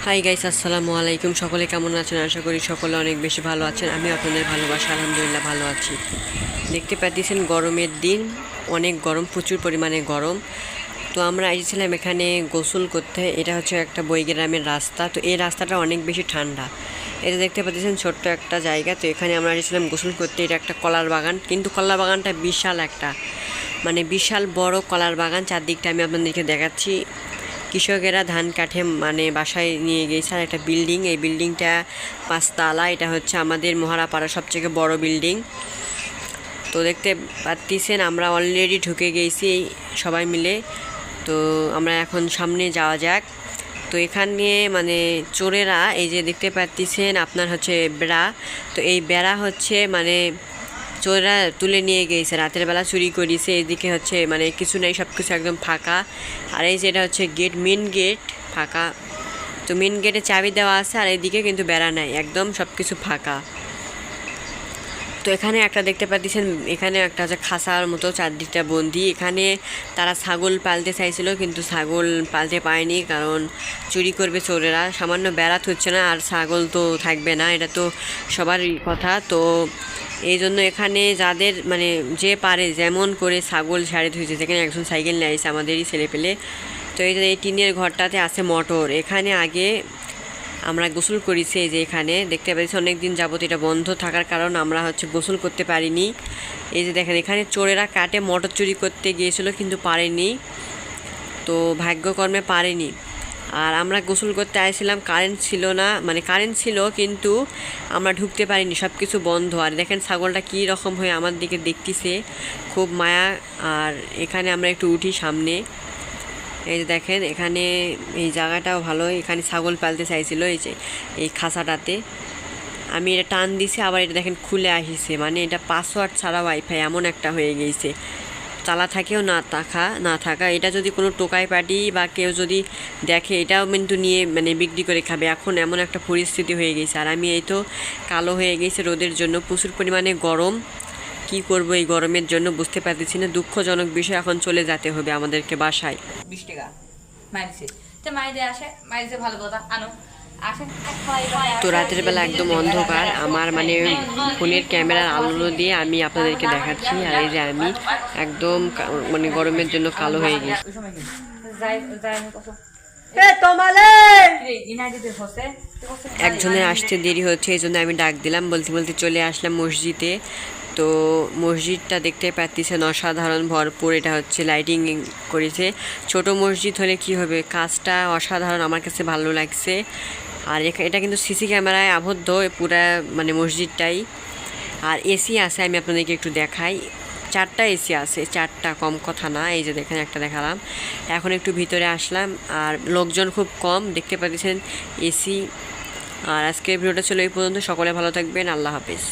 Hi guys, আসসালামু আলাইকুম। সকলে কেমন আছেন? আশা করি সকলে অনেক বেশি ভালো আছেন। আমি আপনাদের ভালোবাসা আলহামদুলিল্লাহ ভালো আছি। দেখতে পাচ্ছেন গরমের দিন, অনেক গরম, প্রচুর পরিমাণে গরম। তো আমরা এসেছিলাম এখানে গোসল করতে। এটা হচ্ছে একটা বৈগ্রামের রাস্তা। তো এই রাস্তাটা অনেক বেশি ঠান্ডা। এটা দেখতে পাচ্ছেন ছোট্ট একটা জায়গা। তো এখানে আমরা এসেছিলাম গোসল করতে। এটা একটা কলার বাগান, কিন্তু কলার বাগানটা বিশাল একটা, মানে বিশাল বড় কলার বাগান। চারদিকটা আমি আপনাদেরকে দেখাচ্ছি। কৃষকেরা ধান কাঠে মানে বাসায় নিয়ে গিয়েছে। আর একটা বিল্ডিং, এই বিল্ডিংটা 5 তলা। এটা হচ্ছে আমাদের মহারাপাড়ার সবথেকে বড় বিল্ডিং। তো দেখতে পাচ্ছেন আমরা অলরেডি ঢুকে গেছি সবাই মিলে। তো আমরা এখন সামনে যাওয়া যাক। তো এখানে মানে চোরেরা, এই যে দেখতে পাচ্ছেন আপনার হচ্ছে বেড়া। তো এই বেড়া হচ্ছে মানে চোরেরা তুলে নিয়ে গিয়েছে, রাতের বেলা চুরি করেছে। এদিকে হচ্ছে মানে কিছু নেই, সব কিছু একদম ফাঁকা। আর এই যেটা হচ্ছে গেট, মেন গেট ফাঁকা। তো মেন গেটে চাবি দেওয়া আছে, আর এইদিকে কিন্তু বেড়া নাই, একদম সব কিছু ফাঁকা। তো এখানে একটা দেখতে পাচ্ছেন, এখানে একটা হচ্ছে খাসার মতো, চারদিকটা বন্দি। এখানে তারা ছাগল পালতে চাইছিল, কিন্তু ছাগল পালতে পায়নি, কারণ চুরি করবে চোরেরা। সামান্য বেড়াত হচ্ছে না, আর ছাগল তো থাকবে না, এটা তো সবারই কথা। তো এই জন্য এখানে যাদের মানে যে পারে যেমন করে ছাগল ছাড়ে ধুয়েছে। যেখানে একজন সাইকেল নিয়ে আসছে, আমাদেরই ছেলে পেলে। তো এই যে এই টিনের ঘরটাতে আছে মোটর। এখানে আগে আমরা গোসল করেছি। এই যে এখানে দেখতে পাচ্ছি অনেক দিন যাবত এটা বন্ধ থাকার কারণ আমরা হচ্ছে গোসল করতে পারিনি। এই যে দেখেন, এখানে চোরেরা কাটে মোটর চুরি করতে গিয়েছিল, কিন্তু পারেনি। তো ভাগ্যকর্মে পারেনি। আর আমরা গোসল করতে আইছিলাম, কারেন্ট ছিল না, মানে কারেন্ট ছিল কিন্তু আমরা ঢুকতে পারিনি, সব কিছু বন্ধ। আর দেখেন ছাগলটা কী রকম হয়ে আমার দিকে দেখতেছে, খুব মায়া। আর এখানে আমরা একটু উঠি সামনে। এই যে দেখেন এখানে এই জায়গাটাও ভালো। এখানে ছাগল পালতে চাইছিল, এই যে এই খাঁচাটাতে আমি এটা টান দিছি, আবার এটা দেখেন খুলে আসিছে। মানে এটা পাসওয়ার্ড ছাড়া ওয়াইফাই এমন একটা হয়ে গিয়েছে, চালা থাকেও না থাকা। এটা যদি কোনো টোকাই পার্টি বা কেউ যদি দেখে, এটাও কিন্তু নিয়ে মানে বিক্রি করে খাবে। এখন এমন একটা পরিস্থিতি হয়ে গেছে। আর আমি এই তো কালো হয়ে গেছে রোদের জন্য, প্রচুর পরিমাণে গরম। কি করব এই গরমের জন্য বুঝতে পারতেছি না। দুঃখজনক বিষয়, এখন চলে যেতে হবে আমাদেরকে বাসায়। 20 টাকা মাইনছে তো মাইরে আসে, মাইরে ভালো কথা আনো আসে। তো রাতের বেলা একদম অন্ধকার, আমার মানে ফোনের ক্যামেরার আলো দিয়ে আমি আপনাদেরকে দেখাচ্ছি। আর এই যে আমি একদম মানে গরমের জন্য কালো হয়ে গেছি। একজনের আসতে দেরি হচ্ছে, এই জন্য আমি ডাক দিলাম। বলতে বলতে চলে আসলাম মসজিদে। তো মসজিদটা দেখতে পাচ্ছেন অসাধারণ ভরপুর। এটা হচ্ছে লাইটিং করেছে। ছোট মসজিদ হলে কি হবে, কাজটা অসাধারণ, আমার কাছে ভালো লাগছে। আর এটা কিন্তু সিসি ক্যামেরায় আবদ্ধ পুরা মানে মসজিদটাই। আর এসি আছে, আমি আপনাদেরকে একটু দেখাই। 4টা এসি আছে, 4টা, কম কথা না। এই যে দেখেন একটা দেখালাম। এখন একটু ভিতরে আসলাম, আর লোকজন খুব কম, দেখতে পাচ্ছেন এসি। আর আজকের ভিডিওটা ছিল এই পর্যন্ত। সকলে ভালো থাকবেন, আল্লাহ হাফেজ।